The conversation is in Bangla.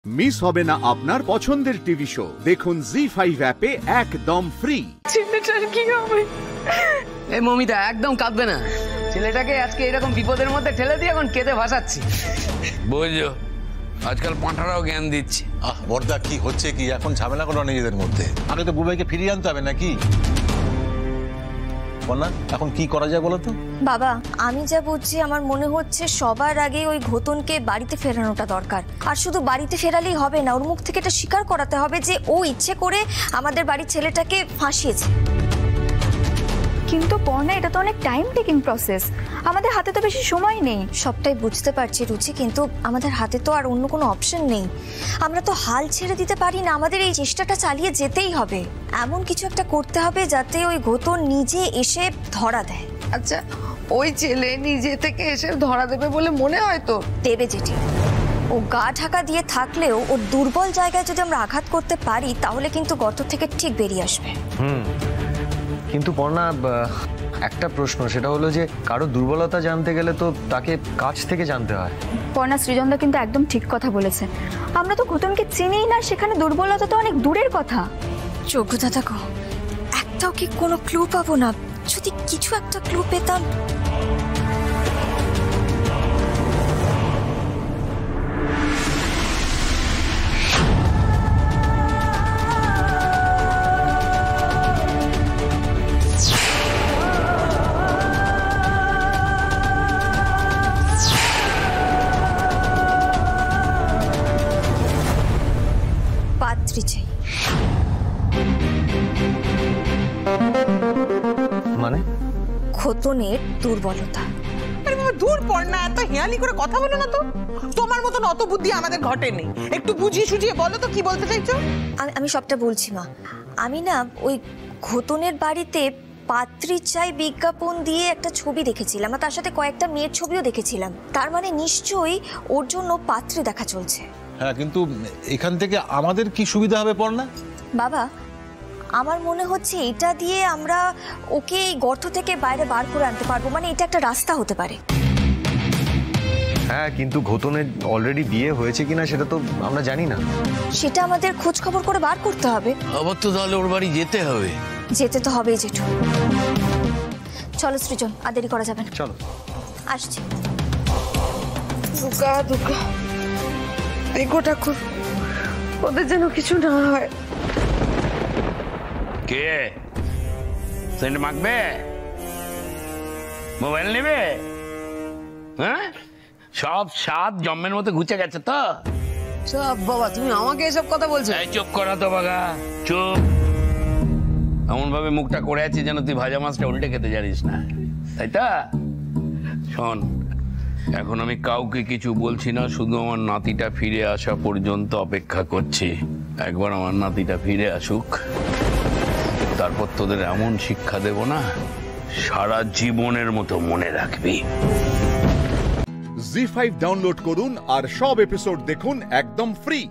মিস হবে না আপনার পছন্দের টিভি শো। দেখুন জি5 অ্যাপে একদম ফ্রি। ছেলেটার কি হবে? এই মমিতা একদম কাঁদবে না। ছেলেটাকে আজকে এরকম বিপদের মধ্যে ঠেলে দিয়ে এখন কেঁদে ভাসাচ্ছি। বুঝছো, আজকাল পাঁঠারাও জ্ঞান দিচ্ছে। বর্দা কি হচ্ছে কি? এখন ঝামেলা করো নিজেদের মধ্যে। আগে তো বুবাইকে ফিরিয়ে আনতে হবে নাকি? বলনা এখন কি করা যায় বলো তো? বাবা, আমি যা বুঝছি আমার মনে হচ্ছে সবার আগে ওই ঘোতনকে বাড়িতে ফেরানোটা দরকার। আর শুধু বাড়িতে ফেরালেই হবে না, ওর মুখ থেকে এটা স্বীকার করাতে হবে যে ও ইচ্ছে করে আমাদের বাড়ির ছেলেটাকে ফাঁসিয়েছে। কিন্তু পর্ণা, এটা তো অনেক টাইম টেকিং প্রসেস, আমাদের হাতে তো বেশি সময় নেই। সবটাই বুঝতে পারছি রুচি, কিন্তু আমাদের হাতে তো আর অন্য কোনো অপশন নেই। আমরা তো হাল ছেড়ে দিতে পারি না, আমাদের এই চেষ্টাটা চালিয়ে যেতেই হবে। এমন কিছু একটা করতে হবে যাতে ওই ঘোতন নিজে এসে ধরা দেয়। আচ্ছা, ওই ছেলে নিজে থেকে এসে ধরা দেবে বলে মনে হয় তো? দেবে যেটি। ও গা ঢাকা দিয়ে থাকলেও ওর দুর্বল জায়গায় যদি আমরা আঘাত করতে পারি তাহলে কিন্তু গর্ত থেকে ঠিক বেরিয়ে আসবে। কিন্তু পর্ণা, একটা প্রশ্ন, সেটা হলো যে কারো দুর্বলতা জানতে গেলে তো তাকে কাছ থেকে জানতে হয়। পর্ণা, সৃজনদা কিন্তু একদম ঠিক কথা বলেছে। আমরা তো ঘোতনকে চিনিই না, সেখানে দুর্বলতা তো অনেক দূরের কথা। যোগ্য দাদা গো, একটাও কি কোনো ক্লু পাবো না? যদি কিছু একটা ক্লু পেতাম। পাত্রী চাই। মানে? ঘোতনের দুর্বলতা। দূর পড়না, এত হেয়ালি করে কথা বলো না তো। তোমার মতন অত বুদ্ধি আমাদের ঘটেনি। একটু বুঝিয়ে সুঝিয়ে বলো তো কি বলতে চাইছো। আমি সবটা বলছি মা। আমি না ওই ঘোতনের বাড়িতে পাত্রী চাই বিজ্ঞাপন দিয়ে একটা ছবি দেখেছিলাম, আর তার সাথে কয়েকটা মেয়ের ছবিও দেখেছিলাম। তার মানে নিশ্চয়ই ওর জন্য পাত্রী দেখা চলছে। হ্যাঁ, কিন্তু এখান থেকে আমাদের কি সুবিধা হবে পড়না? বাবা, আমার মনে হচ্ছে এটা দিয়ে আমরা ওকে এই গর্ত থেকে বাইরে বার করে আনতে পারবো। মানে এটা একটা রাস্তা হতে পারে। হ্যাঁ, কিন্তু ঘোতনের অলরেডি বিয়ে হয়েছে কিনা সেটা তো আমরা জানি না। সেটা আমাদের খোঁজ খবর করে বার করতে হবে। আবার তো তাহলে ওর বাড়ি যেতে হবে। যেতে তো হবেই জেঠু। চলো সৃজন, আর দেরি করা যাবে না। চলো, আসছি। দুকা দুকা, দেখো ঠাকুর, ওদের যেন কিছু না হয়। কে সেন্ট মাখবে? মোবাইল নেবে? হ্যাঁ, সব স্বাদ জম্মের মতো ঘুচে গেছে তো। সব বাবা, তুমি আমাকে এসব কথা বলছো? চুপ করা তো বাগা, চুপ। এমন ভাবে মুখটা করে আছিস যেন তুই ভাজা মাছটা উল্টে খেতে জানিস না, তাই তো? শোন, এখন আমি কাউকে কিছু বলছি না, শুধু আমার নাতিটা ফিরে আসা পর্যন্ত অপেক্ষা করছি। একবার আমার নাতিটা ফিরে আসুক, তারপর তোদের এমন শিক্ষা দেব না, সারা জীবনের মতো মনে রাখবি। জি5 ডাউনলোড করুন আর সব এপিসোড দেখুন একদম ফ্রি।